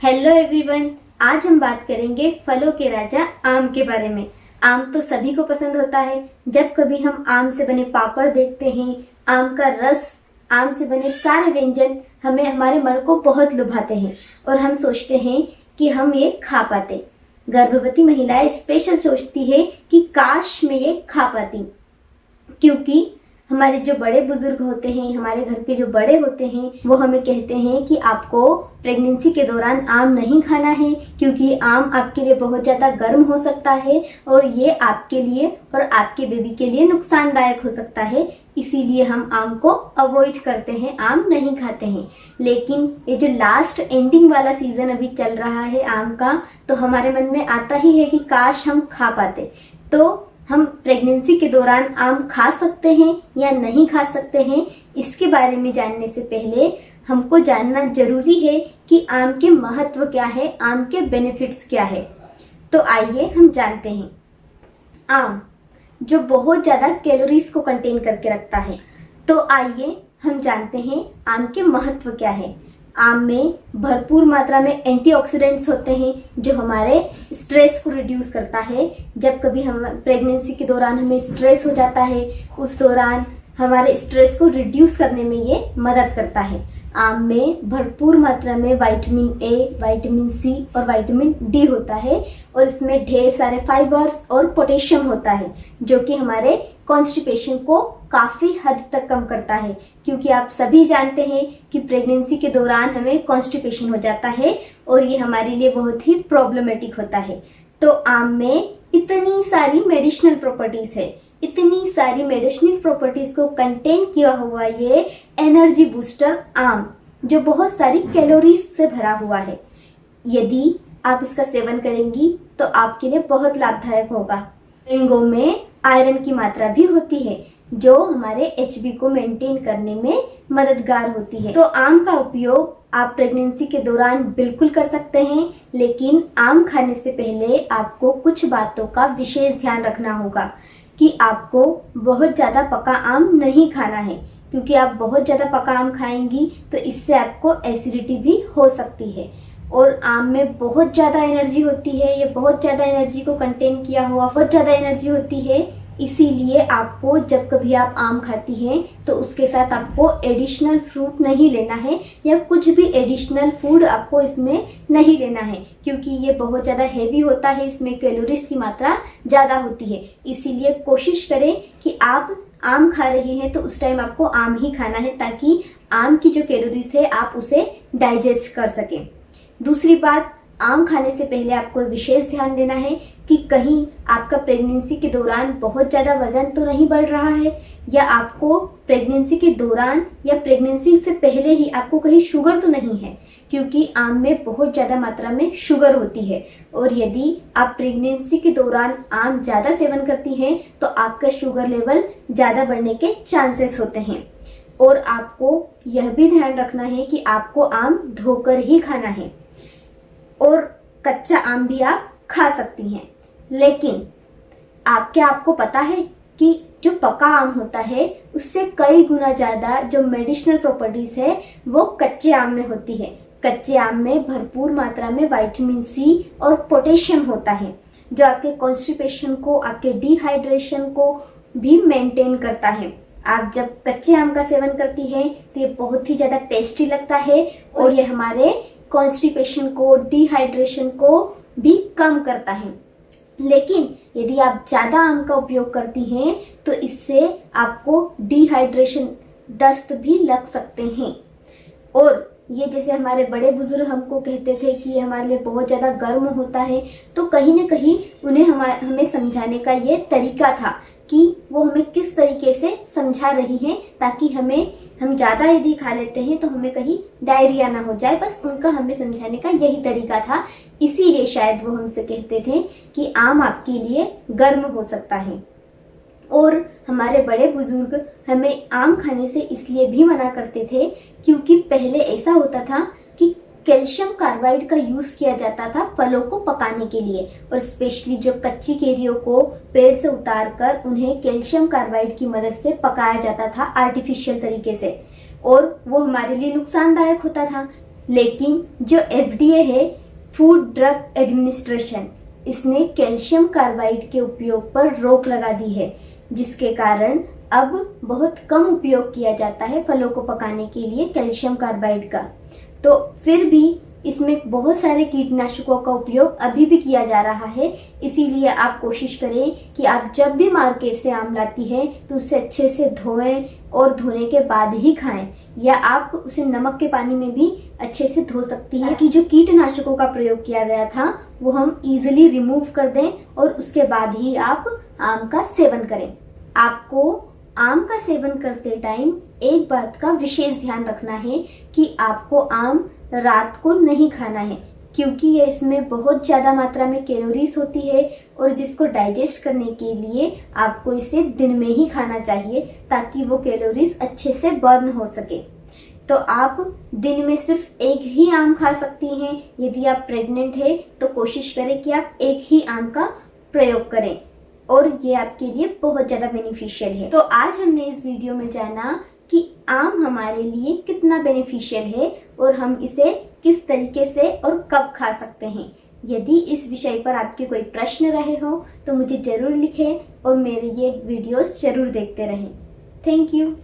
Hello everyone. आज हम बात करेंगे फलों के राजा आम के बारे में। आम तो सभी को पसंद होता है। जब कभी हम आम से बने पापड़ देखते हैं, आम का रस, आम से बने सारे व्यंजन हमें हमारे मन को बहुत लुभाते हैं और हम सोचते हैं कि हम ये खा पाते। गर्भवती महिलाएं स्पेशल सोचती है कि काश मैं ये खा पाती, क्योंकि हमारे जो बड़े बुजुर्ग होते हैं, हमारे घर के जो बड़े होते हैं, वो हमें कहते हैं कि आपको प्रेगनेंसी के दौरान आम नहीं खाना है, क्योंकि आम आपके लिए बहुत ज़्यादा गर्म हो सकता है और ये आपके लिए और आपके बेबी के लिए नुकसानदायक हो सकता है। इसीलिए हम आम को अवॉइड करते हैं, आम नहीं खाते हैं। लेकिन ये जो लास्ट एंडिंग वाला सीजन अभी चल रहा है आम का, तो हमारे मन में आता ही है कि काश हम खा पाते। तो हम प्रेगनेंसी के दौरान आम खा सकते हैं या नहीं खा सकते हैं, इसके बारे में जानने से पहले हमको जानना जरूरी है कि आम के महत्व क्या है, आम के बेनिफिट्स क्या है। तो आइए हम जानते हैं। आम जो बहुत ज़्यादा कैलोरीज को कंटेन करके रखता है, तो आइए हम जानते हैं आम के महत्व क्या है। आम में भरपूर मात्रा में एंटीऑक्सीडेंट्स होते हैं जो हमारे स्ट्रेस को रिड्यूस करता है। जब कभी हम प्रेगनेंसी के दौरान हमें स्ट्रेस हो जाता है, उस दौरान हमारे स्ट्रेस को रिड्यूस करने में ये मदद करता है। आम में भरपूर मात्रा में विटामिन ए, विटामिन सी और विटामिन डी होता है और इसमें ढेर सारे फाइबर्स और पोटेशियम होता है, जो कि हमारे कॉन्स्टिपेशन को काफ़ी हद तक कम करता है। क्योंकि आप सभी जानते हैं कि प्रेगनेंसी के दौरान हमें कॉन्स्टिपेशन हो जाता है और ये हमारे लिए बहुत ही प्रॉब्लमेटिक होता है। तो आम में इतनी सारी मेडिसिनल प्रॉपर्टीज है, इतनी सारी मेडिसिनल प्रॉपर्टीज को कंटेन किया हुआ ये एनर्जी बूस्टर आम, जो बहुत सारी कैलोरीज से भरा हुआ है, यदि आप इसका सेवन करेंगी तो आपके लिए बहुत लाभदायक होगा। मैंगो में आयरन की मात्रा भी होती है, जो हमारे एचबी को मेंटेन करने में मददगार होती है। तो आम का उपयोग आप प्रेगनेंसी के दौरान बिल्कुल कर सकते हैं, लेकिन आम खाने से पहले आपको कुछ बातों का विशेष ध्यान रखना होगा कि आपको बहुत ज़्यादा पका आम नहीं खाना है, क्योंकि आप बहुत ज़्यादा पका आम खाएंगी तो इससे आपको एसिडिटी भी हो सकती है। और आम में बहुत ज़्यादा एनर्जी होती है, ये बहुत ज़्यादा एनर्जी को कंटेन किया हुआ बहुत ज़्यादा एनर्जी होती है। इसीलिए आपको जब कभी आप आम खाती हैं तो उसके साथ आपको एडिशनल फ्रूट नहीं लेना है या कुछ भी एडिशनल फूड आपको इसमें नहीं लेना है, क्योंकि ये बहुत ज़्यादा हेवी होता है, इसमें कैलोरीज की मात्रा ज़्यादा होती है। इसीलिए कोशिश करें कि आप आम खा रही हैं तो उस टाइम आपको आम ही खाना है, ताकि आम की जो कैलोरीज है आप उसे डाइजेस्ट कर सकें। दूसरी बात, आम खाने से पहले आपको विशेष ध्यान देना है कि कहीं आपका प्रेगनेंसी के दौरान बहुत ज़्यादा वजन तो नहीं बढ़ रहा है, या आपको प्रेगनेंसी के दौरान या प्रेगनेंसी से पहले ही आपको कहीं शुगर तो नहीं है, क्योंकि आम में बहुत ज़्यादा मात्रा में शुगर होती है। और यदि आप प्रेगनेंसी के दौरान आम ज़्यादा सेवन करती हैं तो आपका शुगर लेवल ज़्यादा बढ़ने के चांसेस होते हैं। और आपको यह भी ध्यान रखना है कि आपको आम धोकर ही खाना है, और कच्चा आम भी आप खा सकती हैं। लेकिन आपको पता है कि जो पका आम होता है उससे कई गुना ज़्यादा जो मेडिसिनल प्रॉपर्टीज है वो कच्चे आम में होती है। कच्चे आम में भरपूर मात्रा में विटामिन सी और पोटेशियम होता है, जो आपके कॉन्स्टिपेशन को, आपके डिहाइड्रेशन को भी मेंटेन करता है। आप जब कच्चे आम का सेवन करती हैं तो ये बहुत ही ज़्यादा टेस्टी लगता है और ये हमारे कॉन्स्टिपेशन को, डिहाइड्रेशन को भी कम करता है। लेकिन यदि आप ज़्यादा आम का उपयोग करती हैं तो इससे आपको डिहाइड्रेशन, दस्त भी लग सकते हैं। और ये जैसे हमारे बड़े बुजुर्ग हमको कहते थे कि हमारे लिए बहुत ज़्यादा गर्म होता है, तो कहीं ना कहीं उन्हें हमें समझाने का ये तरीका था कि वो हमें किस तरीके से समझा रही हैं, ताकि हम ज़्यादा यदि खा लेते हैं तो हमें कहीं डायरिया ना हो जाए। बस उनका हमें समझाने का यही तरीका था। इसीलिए शायद वो हमसे कहते थे कि आम आपके लिए गर्म हो सकता है। और हमारे बड़े बुजुर्ग हमें आम खाने से इसलिए भी मना करते थे क्योंकि पहले ऐसा होता था कि कैल्शियम कार्बाइड का यूज किया जाता था फलों को पकाने के लिए, और स्पेशली जो कच्ची केरियों को पेड़ से उतार कर उन्हें कैल्शियम कार्बाइड की मदद से पकाया जाता था आर्टिफिशियल तरीके से, और वो हमारे लिए नुकसानदायक होता था। लेकिन जो FDA है, फूड ड्रग एडमिनिस्ट्रेशन, इसने कैल्शियम कार्बाइड के उपयोग पर रोक लगा दी है, जिसके कारण अब बहुत कम उपयोग किया जाता है फलों को पकाने के लिए कैल्शियम कार्बाइड का। तो फिर भी इसमें बहुत सारे कीटनाशकों का उपयोग अभी भी किया जा रहा है। इसीलिए आप कोशिश करें कि आप जब भी मार्केट से आम लाती है तो उसे अच्छे से धोएं और धोने के बाद ही खाएं, या आप उसे नमक के पानी में भी अच्छे से धो सकती हैं कि जो कीटनाशकों का प्रयोग किया गया था वो हम इजीली रिमूव कर दें और उसके बाद ही आप आम का सेवन करें। आपको आम का सेवन करते टाइम एक बात का विशेष ध्यान रखना है कि आपको आम रात को नहीं खाना है, क्योंकि ये इसमें बहुत ज़्यादा मात्रा में कैलोरीज होती है और जिसको डाइजेस्ट करने के लिए आपको इसे दिन में ही खाना चाहिए ताकि वो कैलोरीज अच्छे से बर्न हो सके। तो आप दिन में सिर्फ एक ही आम खा सकती हैं। यदि आप प्रेग्नेंट है तो कोशिश करें कि आप एक ही आम का प्रयोग करें और ये आपके लिए बहुत ज़्यादा बेनिफिशियल है। तो आज हमने इस वीडियो में जाना कि आम हमारे लिए कितना बेनिफिशियल है और हम इसे किस तरीके से और कब खा सकते हैं। यदि इस विषय पर आपके कोई प्रश्न रहे हो तो मुझे ज़रूर लिखें और मेरे ये वीडियोस ज़रूर देखते रहें। Thank you.